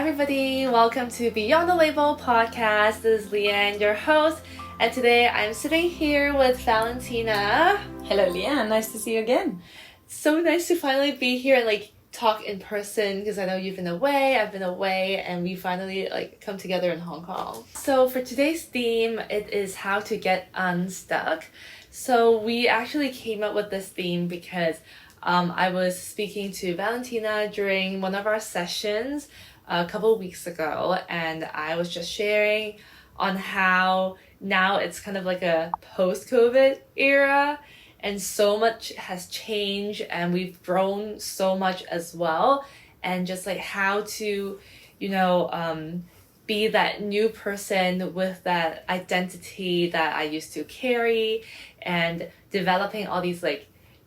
everybody, welcome to Beyond the Label podcast. This is Leanne, your host, and today I'm sitting here with Valentina. Hello Leanne, nice to see you again. So nice to finally be here and talk in person because I know you've been away, I've been away, and we finally come together in Hong Kong. So for today's theme, it is how to get unstuck. So we actually came up with this theme because I was speaking to Valentina during one of our sessions a couple of weeks ago, and I was just sharing on how now it's kind of like a post-COVID era, and so much has changed, and we've grown so much as well, and just how to, be that new person with that identity that I used to carry, and developing all these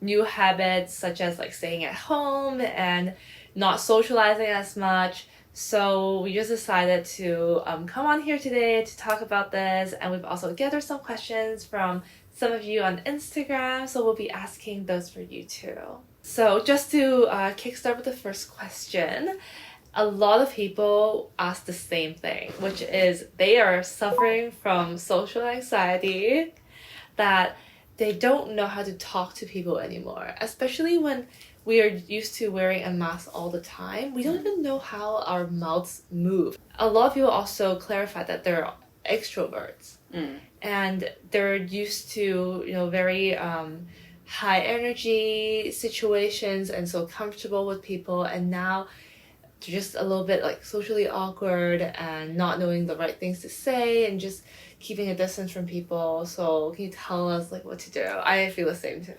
new habits such as staying at home and not socializing as much. So we just decided to come on here today to talk about this, and we've also gathered some questions from some of you on Instagram, so we'll be asking those for you too. So just to kickstart with the first question, a lot of people ask the same thing, which is they are suffering from social anxiety, that they don't know how to talk to people anymore, especially when we are used to wearing a mask all the time. We don't even know how our mouths move. A lot of people also clarify that they're extroverts, and they're used to very high energy situations and so comfortable with people, and now they're just a little bit socially awkward and not knowing the right things to say and just keeping a distance from people. So can you tell us what to do? I feel the same too.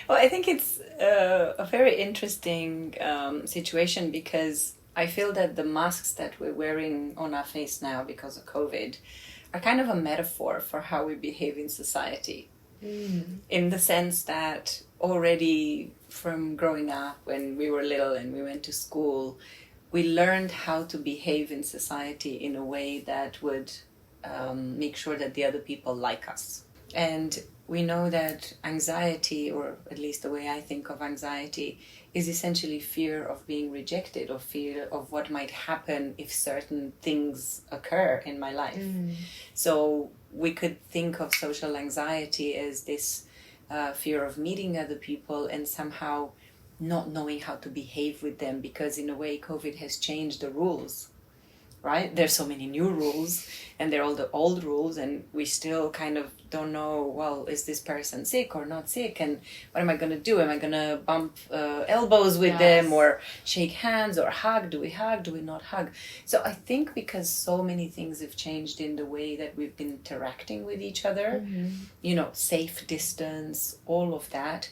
Well, I think it's a very interesting situation, because I feel that the masks that we're wearing on our face now because of COVID are kind of a metaphor for how we behave in society. In the sense that already from growing up, when we were little and we went to school, we learned how to behave in society in a way that would make sure that the other people like us. And we know that anxiety, or at least the way I think of anxiety, is essentially fear of being rejected, or fear of what might happen if certain things occur in my life. So we could think of social anxiety as this fear of meeting other people and somehow not knowing how to behave with them, because in a way COVID has changed the rules, right? There's so many new rules, and they're all the old rules, and we still kind of don't know, well, is this person sick or not sick, and what am I going to do? Am I going to bump elbows with them, or shake hands, or hug? Do we hug? Do we not hug? So I think because so many things have changed in the way that we've been interacting with each other, safe distance, all of that,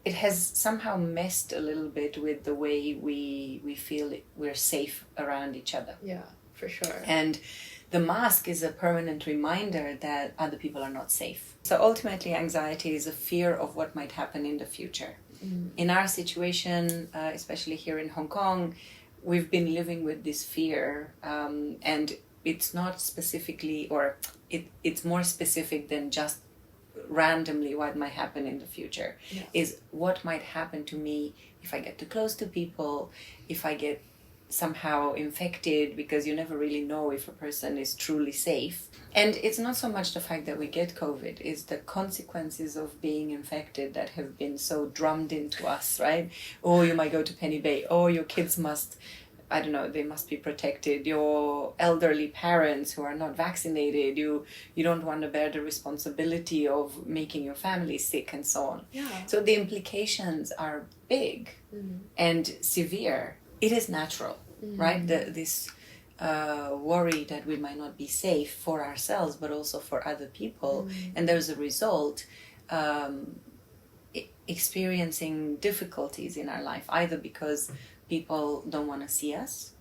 it has somehow messed a little bit with the way we feel we're safe around each other. Yeah, for sure. And the mask is a permanent reminder that other people are not safe. So ultimately, anxiety is a fear of what might happen in the future. In our situation, especially here in Hong Kong, we've been living with this fear, and it's not specifically, or it's more specific than just randomly what might happen in the future. Is what might happen to me if I get too close to people, if I get somehow infected, because you never really know if a person is truly safe. And it's not so much the fact that we get COVID, it's the consequences of being infected that have been so drummed into us, right? Oh, you might go to Penny Bay. Oh, your kids must, I don't know, they must be protected. Your elderly parents who are not vaccinated, you don't want to bear the responsibility of making your family sick, and so on. So the implications are big and severe. It is natural, right? This worry that we might not be safe for ourselves, but also for other people. And there's a result, experiencing difficulties in our life, either because people don't want to see us,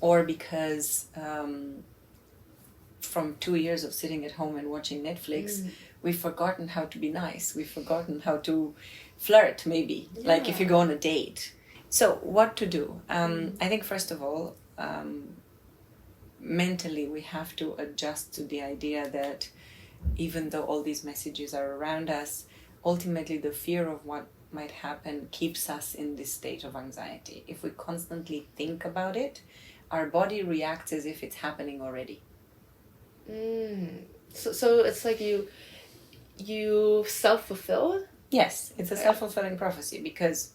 or because from 2 years of sitting at home and watching Netflix, we've forgotten how to be nice. We've forgotten how to flirt, maybe, like if you go on a date. So what to do? I think first of all, mentally we have to adjust to the idea that even though all these messages are around us, ultimately the fear of what might happen keeps us in this state of anxiety. If we constantly think about it, our body reacts as if it's happening already. So it's like you self-fulfill? Yes, it's a self-fulfilling prophecy, because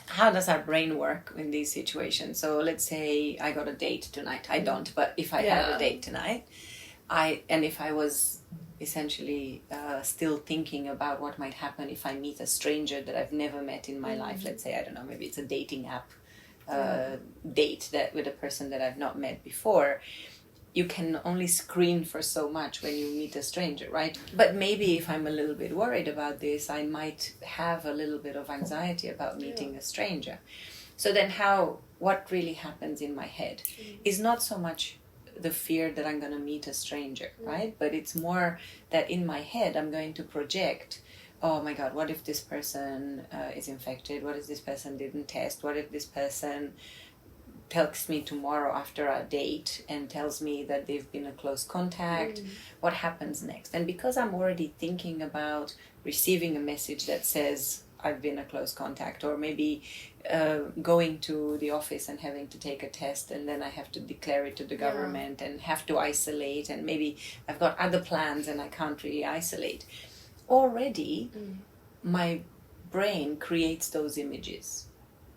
how does our brain work in these situations? So let's say I got a date tonight. I don't, but if I have a date tonight, if I was essentially still thinking about what might happen if I meet a stranger that I've never met in my life. Let's say, I don't know, maybe it's a dating app date that with a person that I've not met before. You can only screen for so much when you meet a stranger, right? But maybe if I'm a little bit worried about this, I might have a little bit of anxiety about meeting a stranger. So then what really happens in my head is not so much the fear that I'm going to meet a stranger, right? But it's more that in my head, I'm going to project, oh my God, what if this person is infected? What if this person didn't test? What if this person tells me tomorrow after our date and tells me that they've been a close contact? What happens next? And because I'm already thinking about receiving a message that says I've been a close contact, or maybe going to the office and having to take a test, and then I have to declare it to the government and have to isolate, and maybe I've got other plans and I can't really isolate. Already my brain creates those images,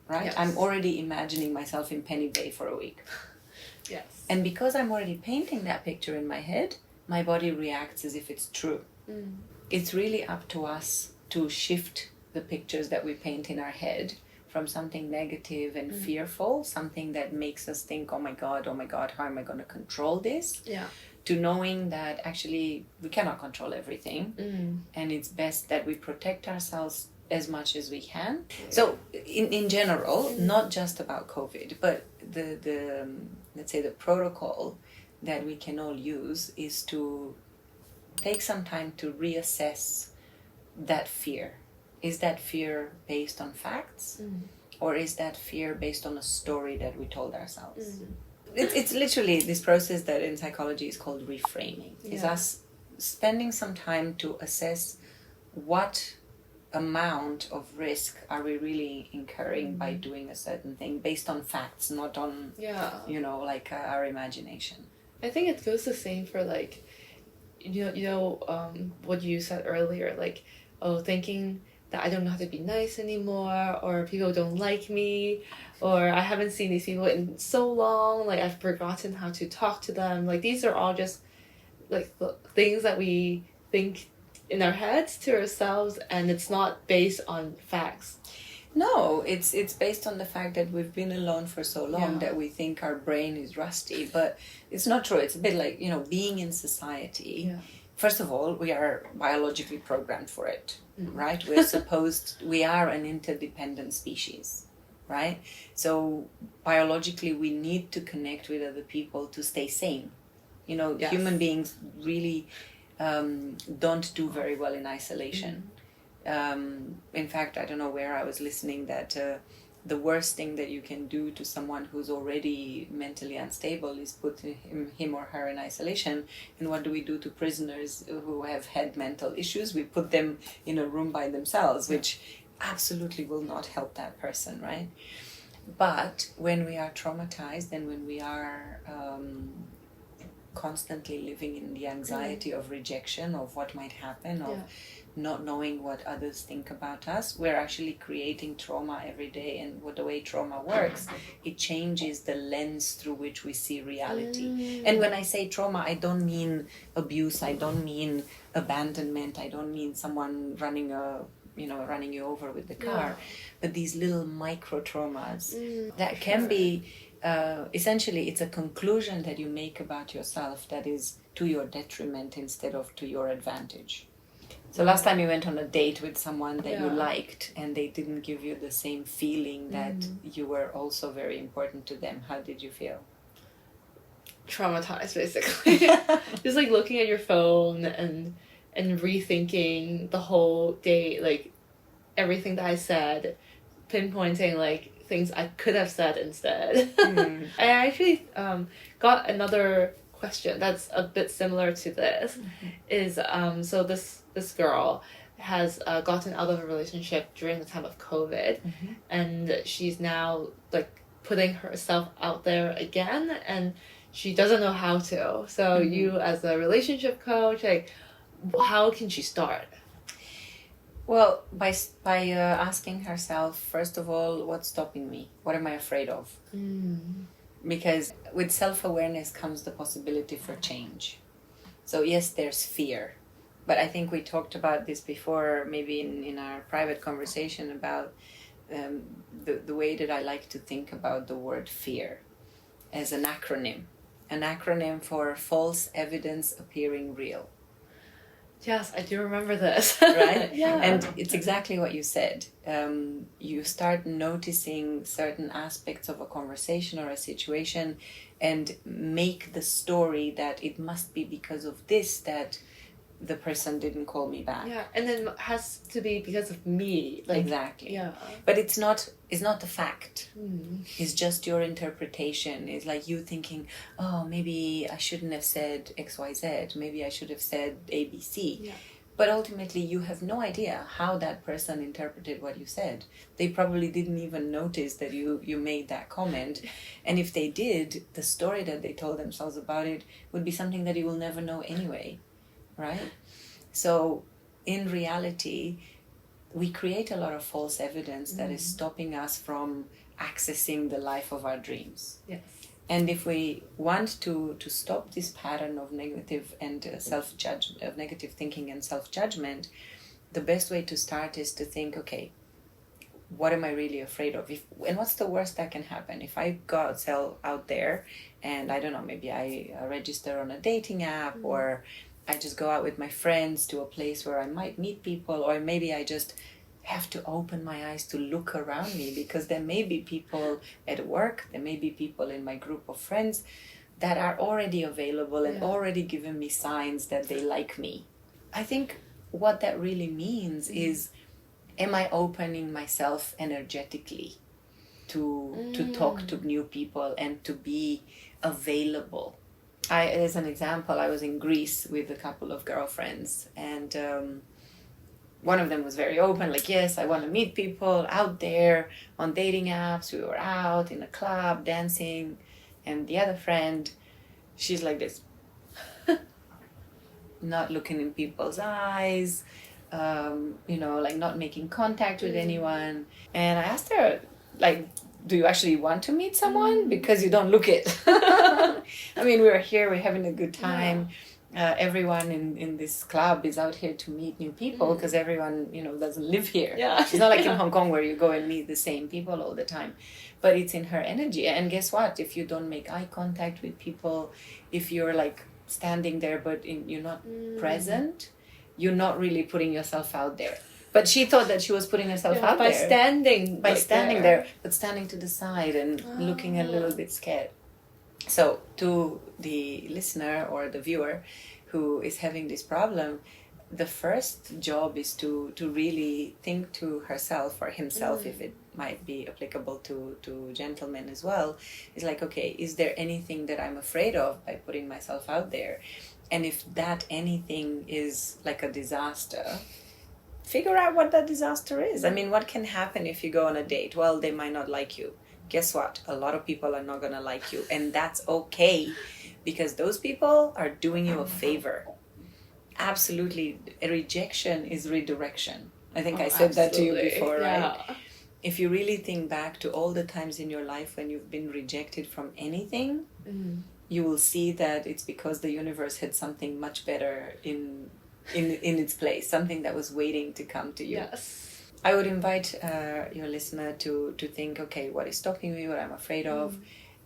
right? Yes. I'm already imagining myself in Penny Bay for a week. Yes. And because I'm already painting that picture in my head, my body reacts as if it's true. It's really up to us to shift the pictures that we paint in our head from something negative and fearful, something that makes us think, oh my God, how am I going to control this? To knowing that actually we cannot control everything, and it's best that we protect ourselves as much as we can. So in general, not just about COVID, but the let's say the protocol that we can all use is to take some time to reassess that fear. Is that fear based on facts? Or is that fear based on a story that we told ourselves? It's literally this process that in psychology is called reframing. It's us spending some time to assess what amount of risk are we really incurring by doing a certain thing based on facts, not on, our imagination. I think it goes the same for like, what you said earlier, like, thinking that I don't know how to be nice anymore, or people don't like me, or I haven't seen these people in so long, like I've forgotten how to talk to them. Like these are all just like the things that we think in our heads to ourselves, and it's not based on facts. No, it's based on the fact that we've been alone for so long that we think our brain is rusty, but it's not true. It's a bit like, being in society. First of all, we are biologically programmed for it, right? We are an interdependent species, right? So biologically, we need to connect with other people to stay sane. Human beings really don't do very well in isolation. In fact, I don't know where I was listening that the worst thing that you can do to someone who's already mentally unstable is put him or her in isolation. And what do we do to prisoners who have had mental issues? We put them in a room by themselves, which absolutely will not help that person, right? But when we are traumatized and when we are constantly living in the anxiety of rejection, of what might happen, of not knowing what others think about us, we're actually creating trauma every day. And the way trauma works, it changes the lens through which we see reality. And when I say trauma, I don't mean abuse, I don't mean abandonment, I don't mean someone running you over with the car, but these little micro traumas that can be essentially, it's a conclusion that you make about yourself that is to your detriment instead of to your advantage. So last time you went on a date with someone that you liked and they didn't give you the same feeling that you were also very important to them, how did you feel? Traumatized, basically. Just like looking at your phone and rethinking the whole date, like everything that I said, pinpointing like things I could have said instead. I actually got another question that's a bit similar to this. Is so this girl, has gotten out of a relationship during the time of COVID, and she's now like putting herself out there again, and she doesn't know how to. So you, as a relationship coach, like, how can she start? Well, by asking herself, first of all, what's stopping me? What am I afraid of? Because with self-awareness comes the possibility for change. So yes, there's fear. But I think we talked about this before, maybe in our private conversation, about the way that I like to think about the word fear as an acronym. An acronym for false evidence appearing real. Yes, I do remember this. Right? Yeah. And it's exactly what you said. You start noticing certain aspects of a conversation or a situation and make the story that it must be because of this that the person didn't call me back. Yeah, and then it has to be because of me. Like, exactly. Yeah. But it's not the fact. It's just your interpretation. It's like you thinking, oh, maybe I shouldn't have said XYZ. Maybe I should have said ABC. Yeah. But ultimately, you have no idea how that person interpreted what you said. They probably didn't even notice that you made that comment. And if they did, the story that they told themselves about it would be something that you will never know anyway. Right? So in reality, we create a lot of false evidence that is stopping us from accessing the life of our dreams. Yes. And if we want to stop this pattern of negative and of negative thinking and self-judgment, the best way to start is to think, okay, what am I really afraid of? And what's the worst that can happen? If I go out there and I don't know, maybe I register on a dating app or I just go out with my friends to a place where I might meet people, or maybe I just have to open my eyes to look around me because there may be people at work, there may be people in my group of friends that are already available and already giving me signs that they like me. I think what that really means is, am I opening myself energetically to talk to new people and to be available? As an example, I was in Greece with a couple of girlfriends, and one of them was very open, like, yes, I want to meet people out there on dating apps. We were out in a club dancing, and the other friend, she's like this, not looking in people's eyes, like not making contact with anyone. And I asked her, like, do you actually want to meet someone? Because you don't look it. I mean, we're here, we're having a good time. Everyone in this club is out here to meet new people because everyone, doesn't live here. Yeah. It's not like in Hong Kong where you go and meet the same people all the time. But it's in her energy. And guess what? If you don't make eye contact with people, if you're like standing there but you're not present, you're not really putting yourself out there. But she thought that she was putting herself out by there. By standing there, but standing to the side and looking a little bit scared. So to the listener or the viewer who is having this problem, the first job is to really think to herself or himself, if it might be applicable to gentlemen as well, is like, okay, is there anything that I'm afraid of by putting myself out there? And if that anything is like a disaster, figure out what that disaster is. I mean, what can happen if you go on a date? Well, they might not like you. Guess what? A lot of people are not going to like you. And that's okay, because those people are doing you a favor. Absolutely. A rejection is redirection. I think I said that to you before, right? If you really think back to all the times in your life when you've been rejected from anything, you will see that it's because the universe had something much better in its place, something that was waiting to come to you. Yes. I would invite your listener to think, okay, what is stopping me, what I'm afraid of,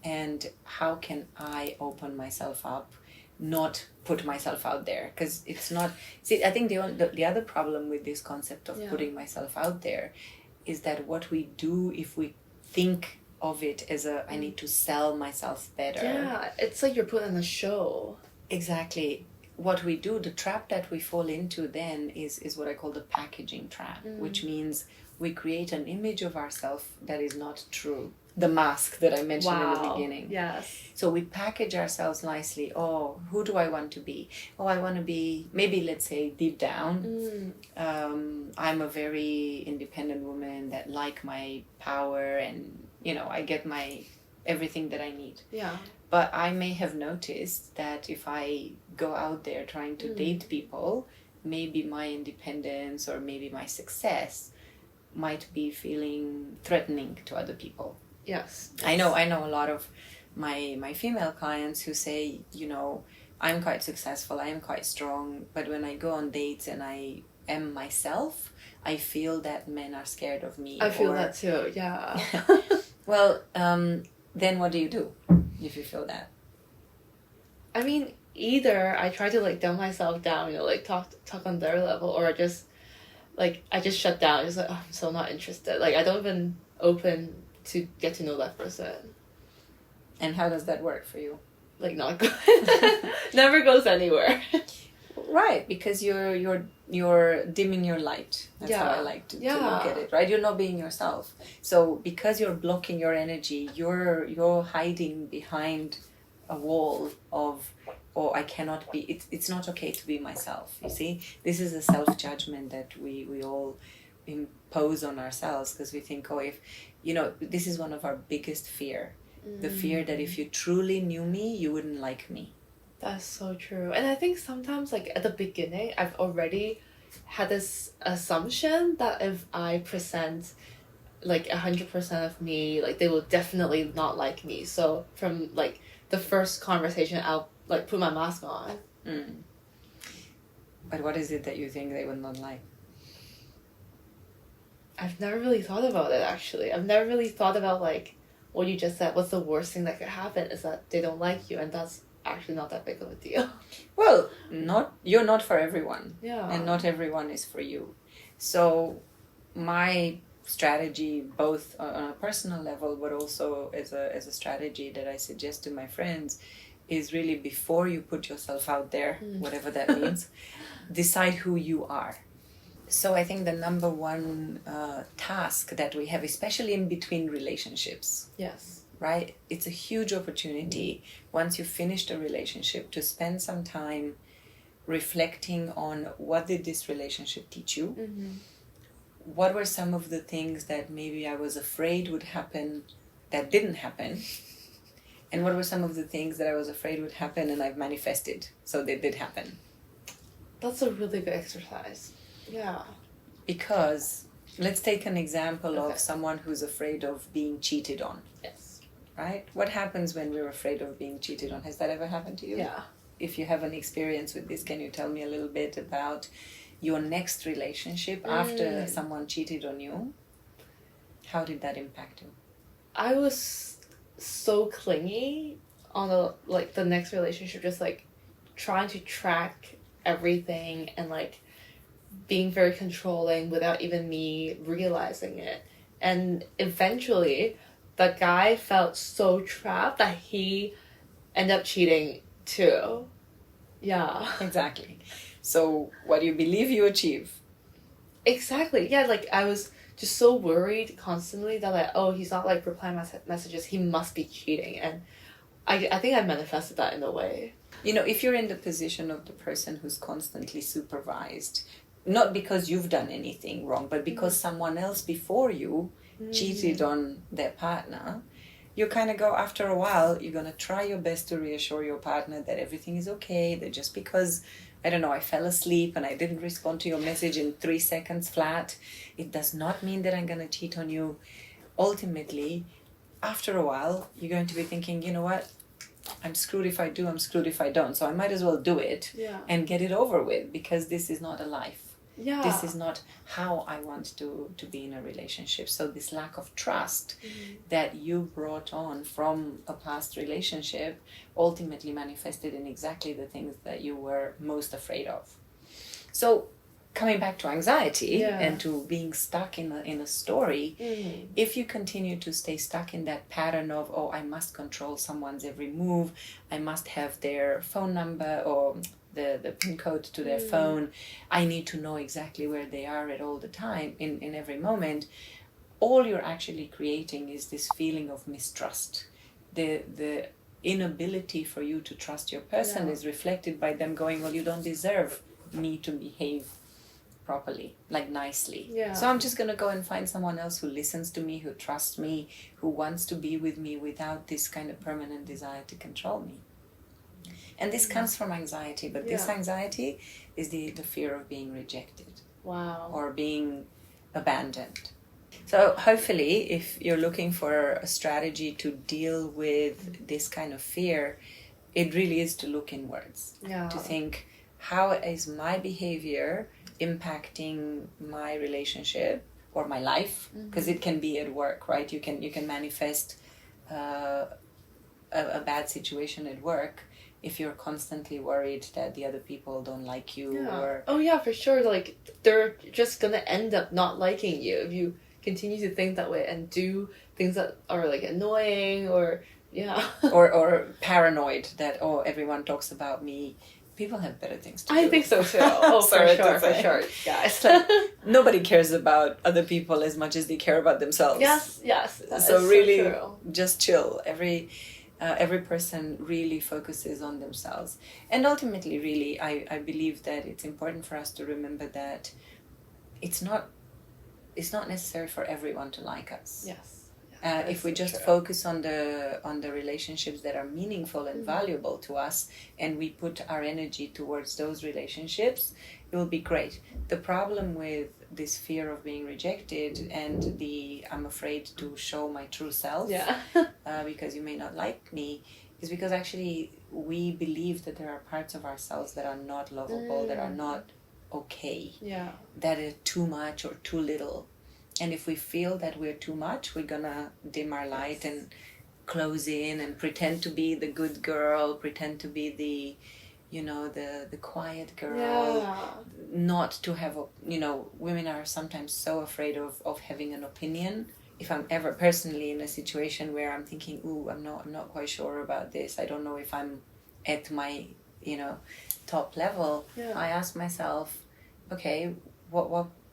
and how can I open myself up, not put myself out there? Because it's not... See, I think the other problem with this concept of putting myself out there is that what we do if we think of it as I need to sell myself better. Yeah, it's like you're putting on a show. Exactly. What we do, the trap that we fall into then is what I call the packaging trap, which means we create an image of ourselves that is not true. the mask that I mentioned in the Wow. beginning. Yes. So we package ourselves nicely. Oh, who do I want to be? Oh, I want to be, maybe let's say deep down, I'm a very independent woman that like my power and, you know, I get my everything that I need. Yeah. But I may have noticed that if I go out there trying to date people, maybe my independence or maybe my success might be feeling threatening to other people. Yes. I know a lot of my female clients who say, you know, I'm quite successful, I am quite strong, but when I go on dates and I am myself, I feel that men are scared of me. I feel that too, yeah. Well, then what do you do if you feel that? I mean, either I try to like dumb myself down, you know, like talk on their level, or I just shut down. Just like, oh, I'm so not interested. Like I don't even open to get to know that person. And how does that work for you? Like not good. Never goes anywhere. Right, because you're dimming your light. That's how I like to look at it, right? You're not being yourself. So because you're blocking your energy, you're hiding behind a wall of, oh, I cannot be, it's not okay to be myself, you see? This is a self-judgment that we all impose on ourselves because we think, oh, if, you know, this is one of our biggest fear. The fear that if you truly knew me, you wouldn't like me. That's so true. And I think sometimes, like, at the beginning, I've already had this assumption that if I present, like, 100% of me, like, they will definitely not like me. So from, like, the first conversation, I'll, like, put my mask on. But what is it that you think they would not like? I've never really thought about it, actually. I've never really thought about, like, what you just said. What's the worst thing that could happen is that they don't like you, and that's actually not that big of a deal. Well, you're not for everyone. Yeah. And not everyone is for you. So my strategy, both on a personal level, but also as a strategy that I suggest to my friends, is really before you put yourself out there, whatever that means, decide who you are. So I think the number one task that we have, especially in between relationships, Yes. right? It's a huge opportunity once you finished a relationship to spend some time reflecting on what did this relationship teach you? What were some of the things that maybe I was afraid would happen that didn't happen? And what were some of the things that I was afraid would happen and I've manifested so they did happen? That's a really good exercise. Yeah. Because let's take an example of someone who's afraid of being cheated on. Yes. Right? What happens when we're afraid of being cheated on? Has that ever happened to you? Yeah. If you have an experience with this, can you tell me a little bit about your next relationship after someone cheated on you? How did that impact you? I was so clingy on the next relationship, just like trying to track everything and like being very controlling without even me realizing it. And eventually the guy felt so trapped that he ended up cheating too. Yeah. Exactly. So what you believe you achieve. Exactly. Yeah, like I was just so worried constantly that like, oh, he's not like replying my messages, he must be cheating. And I think I manifested that in a way. You know, if you're in the position of the person who's constantly supervised, not because you've done anything wrong, but because someone else before you cheated on their partner, you kind of go, after a while, you're going to try your best to reassure your partner that everything is okay, that just because, I don't know, I fell asleep and I didn't respond to your message in 3 seconds flat, it does not mean that I'm going to cheat on you. Ultimately, after a while, you're going to be thinking, you know what? I'm screwed if I do, I'm screwed if I don't. So I might as well do it and get it over with, because this is not a life. Yeah. This is not how I want to be in a relationship. So this lack of trust that you brought on from a past relationship ultimately manifested in exactly the things that you were most afraid of. So coming back to anxiety and to being stuck in a story, if you continue to stay stuck in that pattern of, oh, I must control someone's every move, I must have their phone number or the PIN code to their phone, I need to know exactly where they are at all the time, in every moment, all you're actually creating is this feeling of mistrust. The inability for you to trust your person is reflected by them going, well, you don't deserve me to behave properly, like nicely. Yeah. So I'm just going to go and find someone else who listens to me, who trusts me, who wants to be with me without this kind of permanent desire to control me. And this comes from anxiety, but this anxiety is the fear of being rejected. Wow. Or being abandoned. So hopefully, if you're looking for a strategy to deal with this kind of fear, it really is to look inwards. Yeah. To think, how is my behavior impacting my relationship or my life? Because it can be at work, right? You can manifest a bad situation at work if you're constantly worried that the other people don't like you. Or oh yeah, for sure. Like, they're just gonna end up not liking you if you continue to think that way and do things that are like annoying or or paranoid that, oh, everyone talks about me. People have better things to do. I think so too. Oh, for sure, guys. Like, nobody cares about other people as much as they care about themselves. Yes. So really, just chill. Every person really focuses on themselves. And ultimately, really, I believe that it's important for us to remember that it's not necessary for everyone to like us. Yes. If we just focus on the relationships that are meaningful and valuable to us, and we put our energy towards those relationships, it will be great. The problem with this fear of being rejected and the I'm afraid to show my true self because you may not like me is because actually we believe that there are parts of ourselves that are not lovable, that are not okay, that are too much or too little. And if we feel that we're too much, we're gonna dim our light and close in and pretend to be the good girl, pretend to be the quiet girl, not to have women are sometimes so afraid of having an opinion. If I'm ever personally in a situation where I'm thinking, I'm not quite sure about this, I don't know if I'm at my top level, I ask myself, okay,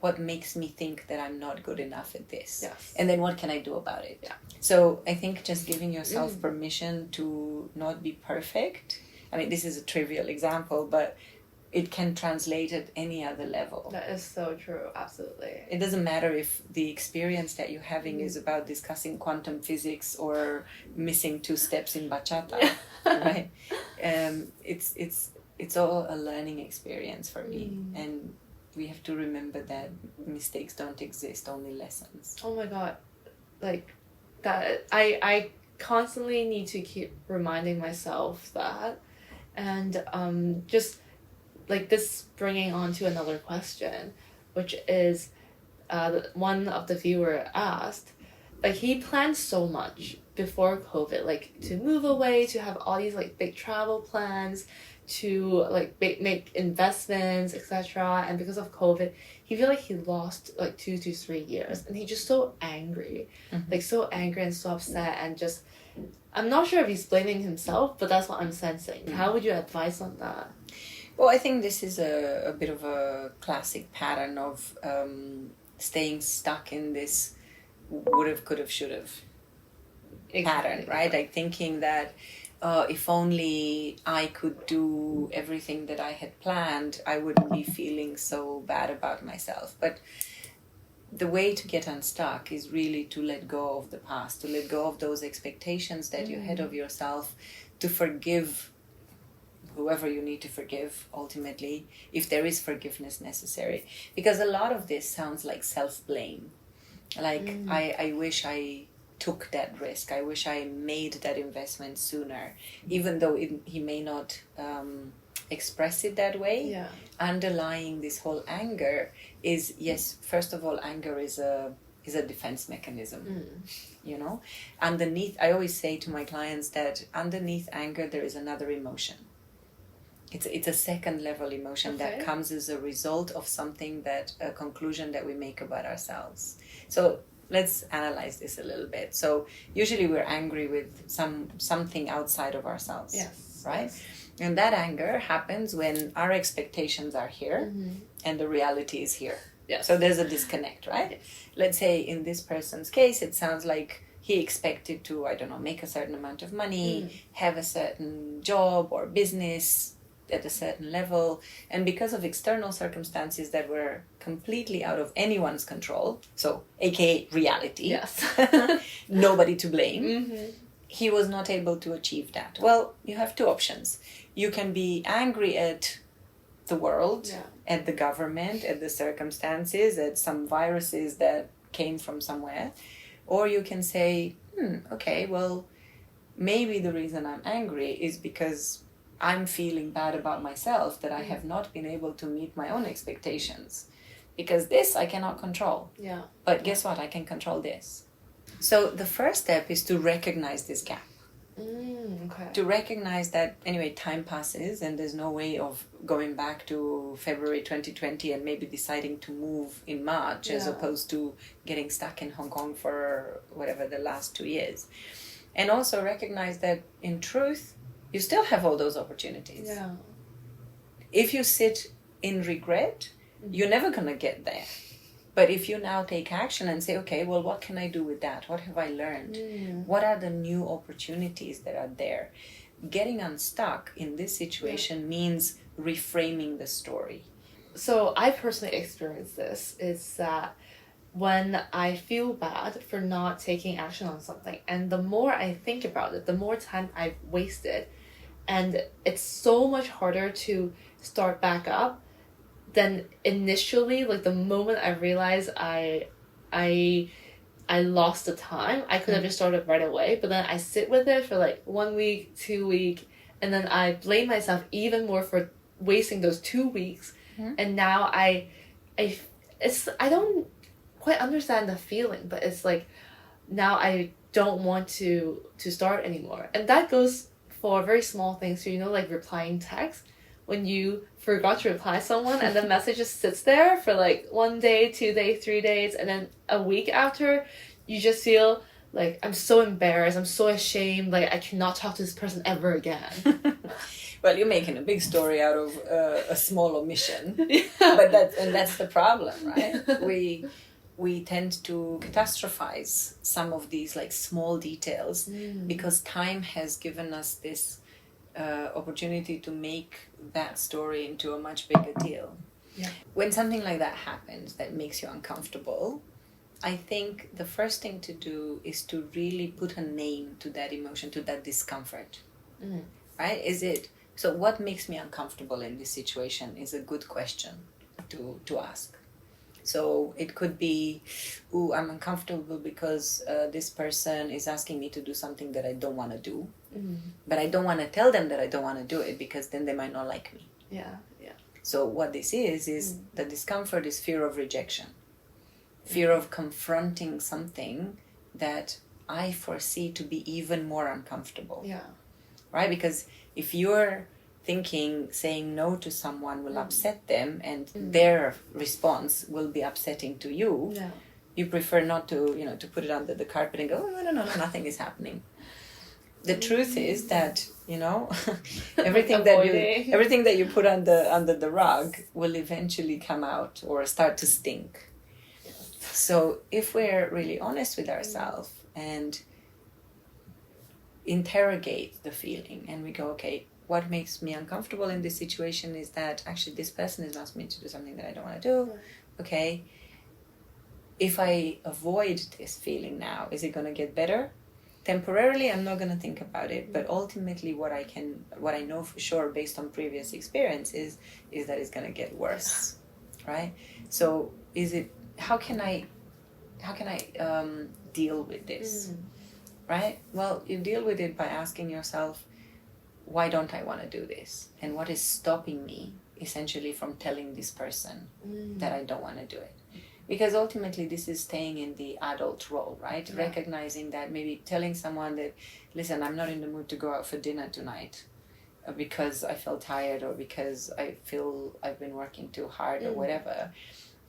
what makes me think that I'm not good enough at this? And then what can I do about it? So I think just giving yourself permission to not be perfect. I mean, this is a trivial example, but it can translate at any other level. That is so true, absolutely. It doesn't matter if the experience that you're having is about discussing quantum physics or missing 2 steps in bachata, right? It's all a learning experience for me, and we have to remember that mistakes don't exist, only lessons. Oh my god, like that! I constantly need to keep reminding myself that, and just like this, bringing on to another question, which is, one of the viewer asked, like he planned so much before COVID, like to move away, to have all these like big travel plans, to like make investments, etc. And because of COVID, he feel like he lost like 2 to 3 years, and he's just so angry, like so angry and so upset, and just I'm not sure if he's blaming himself, but that's what I'm sensing. How would you advise on that? Well, I think this is a bit of a classic pattern of staying stuck in this would've, could've, should've pattern, right? Like thinking that if only I could do everything that I had planned, I wouldn't be feeling so bad about myself. But the way to get unstuck is really to let go of the past, to let go of those expectations that you had of yourself, to forgive whoever you need to forgive, ultimately, if there is forgiveness necessary. Because a lot of this sounds like self-blame. Like, I wish I took that risk. I wish I made that investment sooner. Even though he may not express it that way, underlying this whole anger is, yes, first of all, anger is a defense mechanism. Underneath, I always say to my clients that underneath anger there is another emotion. It's a second level emotion that comes as a result of a conclusion that we make about ourselves. So let's analyze this a little bit. So usually we're angry with something outside of ourselves, right? Yes. And that anger happens when our expectations are here and the reality is here. Yes. So there's a disconnect, right? Yes. Let's say in this person's case, it sounds like he expected to, I don't know, make a certain amount of money, have a certain job or business at a certain level. And because of external circumstances that were completely out of anyone's control, so aka reality, Yes. nobody to blame, Mm-hmm. he was not able to achieve that. Well, you have two options. You can be angry at the world, at the government, at the circumstances, at some viruses that came from somewhere. Or you can say, okay, well, maybe the reason I'm angry is because I'm feeling bad about myself, that I have not been able to meet my own expectations. Because this I cannot control. Yeah. But guess what? I can control this. So the first step is to recognize this gap. Okay. To recognize that, anyway, time passes and there's no way of going back to February 2020 and maybe deciding to move in March as opposed to getting stuck in Hong Kong for whatever the last 2 years. And also recognize that in truth, you still have all those opportunities. Yeah. If you sit in regret, you're never going to get there. But if you now take action and say, okay, well, what can I do with that? What have I learned? What are the new opportunities that are there? Getting unstuck in this situation means reframing the story. So I personally experienced this, is that when I feel bad for not taking action on something, and the more I think about it, the more time I've wasted, and it's so much harder to start back up than initially. Like the moment I realized I lost the time, I could have just started right away, but then I sit with it for like 1 week, 2 weeks, and then I blame myself even more for wasting those 2 weeks. And now I don't quite understand the feeling, but it's like now I don't want to start anymore. And that goes for very small things. So, like replying text. When you forgot to reply someone and the message just sits there for like 1 day, 2 days, 3 days, and then a week after, you just feel like, I'm so embarrassed, I'm so ashamed, like I cannot talk to this person ever again. Well, you're making a big story out of a small omission. But that's the problem, right? We tend to catastrophize some of these like small details because time has given us this opportunity to make that story into a much bigger deal. Yeah. When something like that happens that makes you uncomfortable, I think the first thing to do is to really put a name to that emotion, to that discomfort. Right? So what makes me uncomfortable in this situation is a good question to ask. So it could be, I'm uncomfortable because this person is asking me to do something that I don't want to do. But I don't want to tell them that I don't want to do it because then they might not like me. Yeah. So what this is the discomfort is fear of rejection. Fear of confronting something that I foresee to be even more uncomfortable. Yeah. Right? Because if you're thinking saying no to someone will upset them and their response will be upsetting to you, you prefer not to, to put it under the carpet and go, no, nothing is happening. The truth is that, everything that you put under the rug will eventually come out or start to stink. So if we're really honest with ourselves and interrogate the feeling and we go, okay, what makes me uncomfortable in this situation is that actually this person is asking me to do something that I don't want to do. Okay. If I avoid this feeling now, is it going to get better? Temporarily, I'm not going to think about it. But ultimately, what I know for sure based on previous experiences is that it's going to get worse. Right? So how can I deal with this? Right? Well, you deal with it by asking yourself, why don't I want to do this? And what is stopping me essentially from telling this person that I don't want to do it? Because ultimately this is staying in the adult role, right? Yeah. Recognizing that maybe telling someone that, listen, I'm not in the mood to go out for dinner tonight because I feel tired or because I feel I've been working too hard or whatever.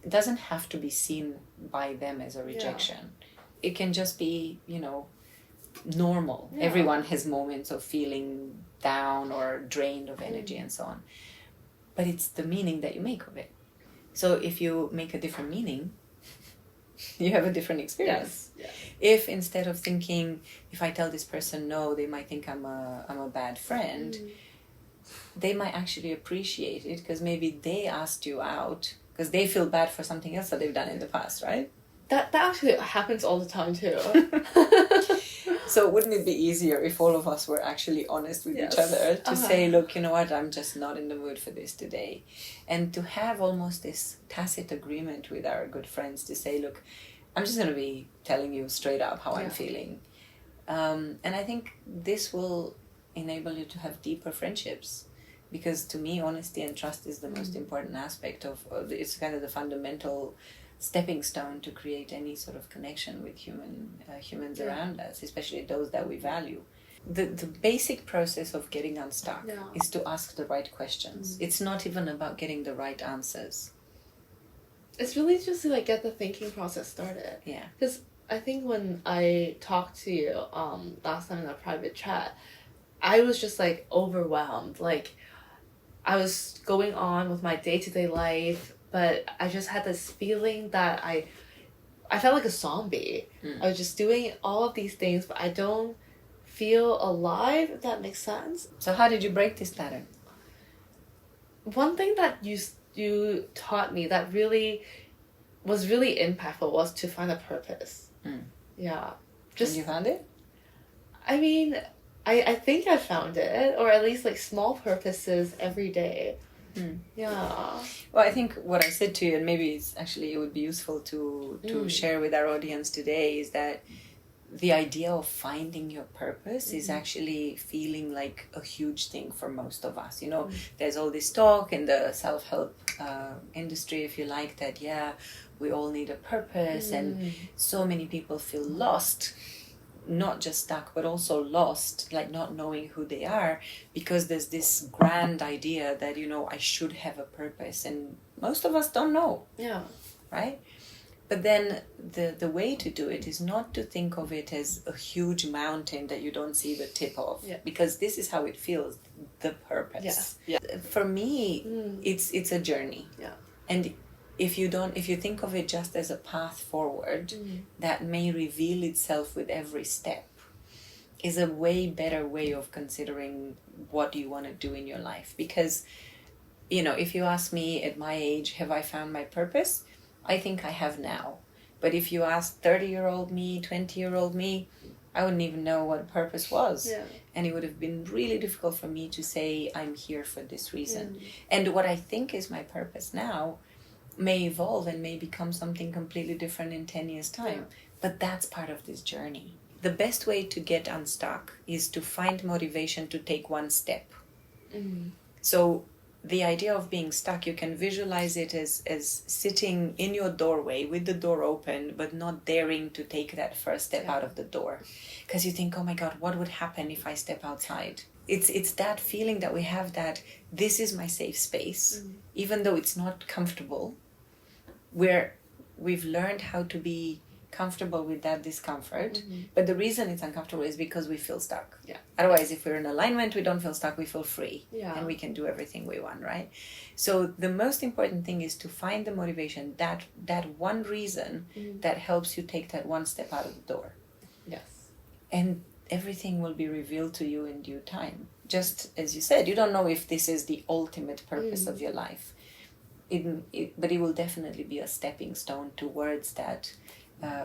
It doesn't have to be seen by them as a rejection. Yeah. It can just be, normal. Yeah. Everyone has moments of feeling down or drained of energy and so on. But it's the meaning that you make of it. So if you make a different meaning, you have a different experience. Yes. If instead of thinking, if I tell this person no, they might think I'm a bad friend, they might actually appreciate it because maybe they asked you out because they feel bad for something else that they've done in the past, right? That actually happens all the time too. So wouldn't it be easier if all of us were actually honest with each other to say, look, you know what, I'm just not in the mood for this today. And to have almost this tacit agreement with our good friends to say, look, I'm just going to be telling you straight up how I'm feeling. And I think this will enable you to have deeper friendships. Because to me, honesty and trust is the most important aspect of it's kind of the fundamental stepping stone to create any sort of connection with humans around us, especially those that we value. The basic process of getting unstuck is to ask the right questions. It's not even about getting the right answers. It's really just to like get the thinking process started. Yeah. Because I think when I talked to you last time in a private chat, I was just like overwhelmed. Like I was going on with my day-to-day life, but I just had this feeling that I felt like a zombie. I was just doing all of these things, but I don't feel alive, if that makes sense. So how did you break this pattern? One thing that you taught me that really was really impactful was to find a purpose. Yeah. And you found it? I mean, I think I found it, or at least like small purposes every day. Yeah. Well, I think what I said to you, and maybe it's actually it would be useful to share with our audience today, is that the idea of finding your purpose is actually feeling like a huge thing for most of us. You know, there's all this talk in the self-help industry, if you like, that, we all need a purpose, and so many people feel lost. Not just stuck, but also lost, like not knowing who they are, because there's this grand idea that, you know, I should have a purpose, and most of us don't know. Yeah. Right? But then the way to do it is not to think of it as a huge mountain that you don't see the tip of, because this is how it feels, the purpose. Yeah. For me, it's a journey. Yeah. And if you think of it just as a path forward that may reveal itself with every step, is a way better way of considering what you want to do in your life. Because, you know, if you ask me at my age, have I found my purpose? I think I have now. But if you ask 30-year-old me, 20-year-old me, I wouldn't even know what purpose was. Yeah. And it would have been really difficult for me to say, I'm here for this reason. And what I think is my purpose now may evolve and may become something completely different in 10 years' time. But that's part of this journey. The best way to get unstuck is to find motivation to take one step. So the idea of being stuck, you can visualize it as sitting in your doorway with the door open, but not daring to take that first step out of the door. Because you think, oh my God, what would happen if I step outside? It's that feeling that we have, that this is my safe space, even though it's not comfortable, where we've learned how to be comfortable with that discomfort. But the reason it's uncomfortable is because we feel stuck. Otherwise, if we're in alignment, we don't feel stuck, we feel free. And we can do everything we want, right? So the most important thing is to find the motivation, that one reason that helps you take that one step out of the door. Yes. And everything will be revealed to you in due time. Just as you said, you don't know if this is the ultimate purpose of your life. But it will definitely be a stepping stone towards that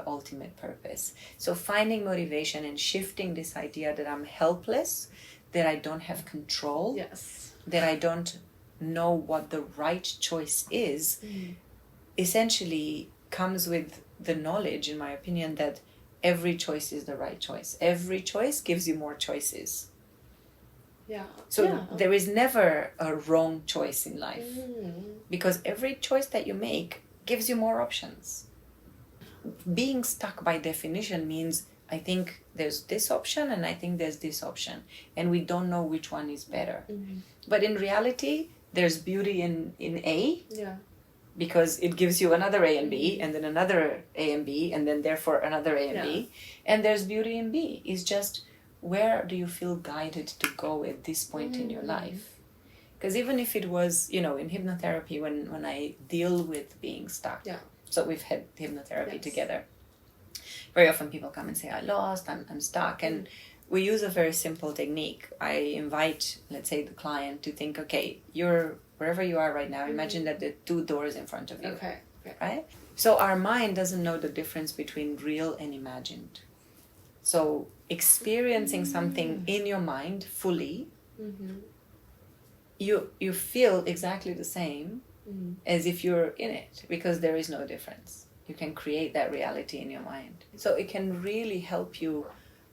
ultimate purpose. So finding motivation and shifting this idea that I'm helpless, that I don't have control, that I don't know what the right choice is, essentially comes with the knowledge, in my opinion, that every choice is the right choice. Every choice gives you more choices. So there is never a wrong choice in life, because every choice that you make gives you more options. Being stuck by definition means I think there's this option and I think there's this option, and we don't know which one is better. But in reality, there's beauty in A, because it gives you another A and B, and then another A and B, and then therefore another A and B. And there's beauty in B. It's just, where do you feel guided to go at this point in your life? Because even if it was, you know, in hypnotherapy, when I deal with being stuck, Yeah. so we've had hypnotherapy Yes. together, very often people come and say, I'm stuck. And we use a very simple technique. I invite, let's say, the client to think, okay, you're wherever you are right now, imagine that there are 2 doors in front of you. Okay. Right? So our mind doesn't know the difference between real and imagined. So experiencing something in your mind fully, you feel exactly the same as if you're in it, because there is no difference. You can create that reality in your mind. So it can really help you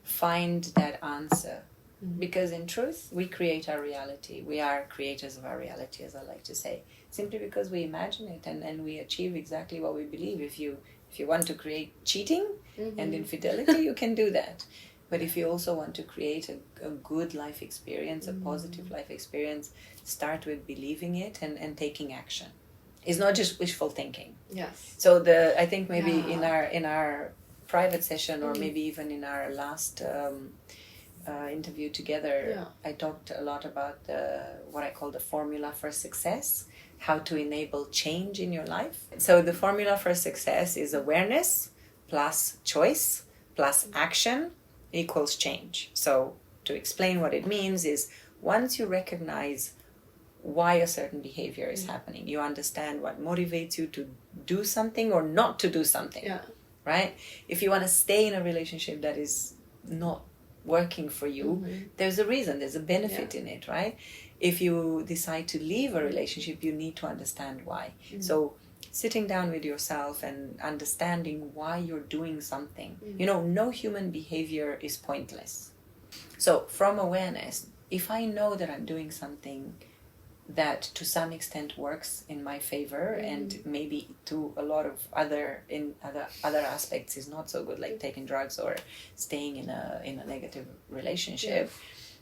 find that answer. Because in truth, we create our reality. We are creators of our reality, as I like to say, simply because we imagine it and we achieve exactly what we believe. If you want to create cheating and infidelity, you can do that. But if you also want to create a good life experience, a positive life experience, start with believing it and taking action. It's not just wishful thinking. Yes. So I think maybe in our private session, or maybe even in our last interview together, I talked a lot about what I call the formula for success, how to enable change in your life. So the formula for success is awareness plus choice plus action equals change. So to explain what it means is, once you recognize why a certain behavior is happening, you understand what motivates you to do something or not to do something, right? If you want to stay in a relationship that is not working for you, there's a reason, there's a benefit in it, right? If you decide to leave a relationship, you need to understand why. So sitting down with yourself and understanding why you're doing something. You know, no human behavior is pointless. So from awareness, if I know that I'm doing something that to some extent works in my favor and maybe to a lot of other aspects is not so good, like taking drugs or staying in a negative relationship,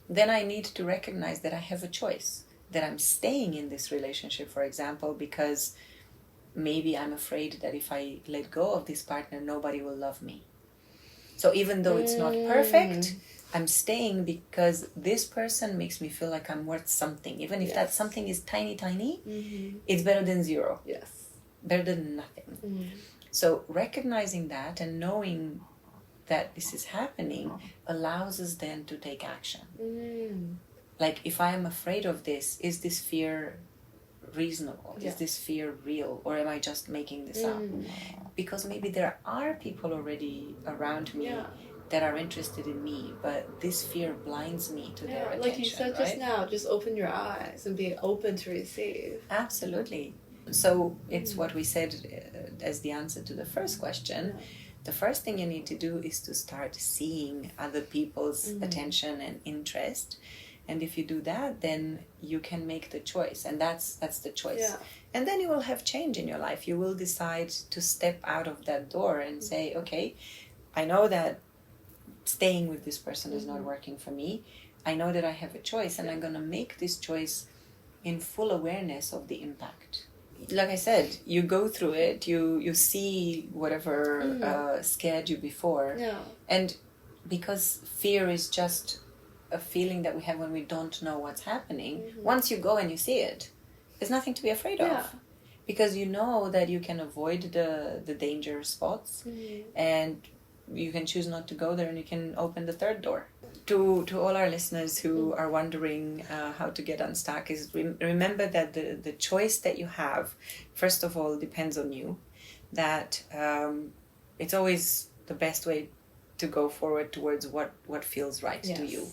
then I need to recognize that I have a choice, that I'm staying in this relationship, for example, because maybe I'm afraid that if I let go of this partner, nobody will love me. So even though it's not perfect, I'm staying because this person makes me feel like I'm worth something. Even if that something is tiny, it's better than zero. Yes. Better than nothing. So recognizing that and knowing that this is happening allows us then to take action. Like, if I am afraid of this, is this fear reasonable? Is this fear real? Or am I just making this up? Because maybe there are people already around me that are interested in me, but this fear blinds me to their attention. Like you said just now, just open your eyes and be open to receive. Absolutely. So it's what we said as the answer to the first question. The first thing you need to do is to start seeing other people's attention and interest. And if you do that, then you can make the choice. And that's the choice. And then you will have change in your life. You will decide to step out of that door and say, okay, I know that staying with this person is not working for me. I know that I have a choice, and I'm going to make this choice in full awareness of the impact. Like I said, you go through it, you see whatever scared you before. And because fear is just a feeling that we have when we don't know what's happening, once you go and you see it, there's nothing to be afraid of. Because you know that you can avoid the danger spots, and you can choose not to go there, and you can open the third door. To all our listeners who are wondering how to get unstuck, is remember that the choice that you have, first of all, depends on you. That it's always the best way to go forward towards what feels right to you.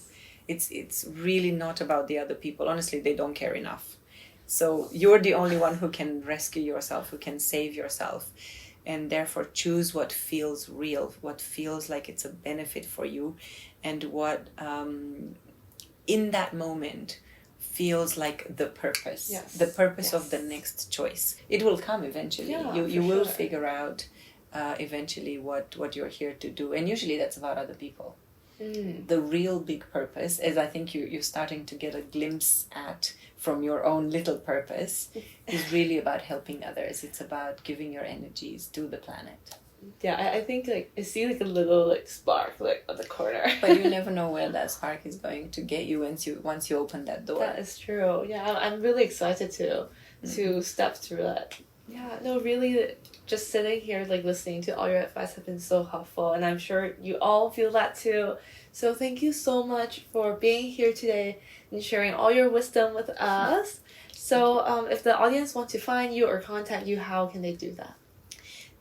It's really not about the other people. Honestly, they don't care enough. So you're the only one who can rescue yourself, who can save yourself. And therefore choose what feels real, what feels like it's a benefit for you, and what in that moment feels like the purpose, the purpose of the next choice. It will come eventually. You will figure out eventually what you're here to do. And usually that's about other people. The real big purpose, as I think you're starting to get a glimpse at from your own little purpose, is really about helping others. It's about giving your energies to the planet. yeah, I think like I see like a little like spark like on the corner. But you never know where that spark is going to get you once you open that door. That is true. Yeah, I'm really excited to step through that. Yeah, no, really, just sitting here like listening to all your advice have been so helpful, and I'm sure you all feel that too. So thank you so much for being here today and sharing all your wisdom with us. So if the audience wants to find you or contact you, how can they do that?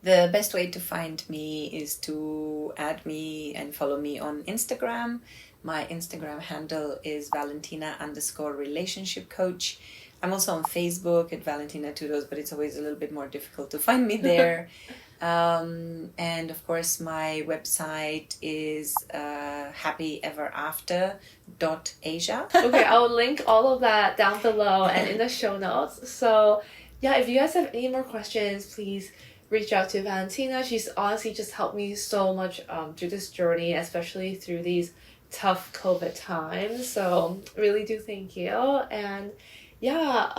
The best way to find me is to add me and follow me on Instagram. My Instagram handle is Valentina_relationship coach. I'm also on Facebook at Valentina Tudose, but it's always a little bit more difficult to find me there. And of course, my website is happyeverafter.asia. Okay, I'll link all of that down below and in the show notes. So yeah, if you guys have any more questions, please reach out to Valentina. She's honestly just helped me so much through this journey, especially through these tough COVID times. So really do thank you. And yeah,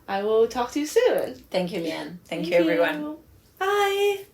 I will talk to you soon. Thank you, Leanne. Thank you, everyone. Bye.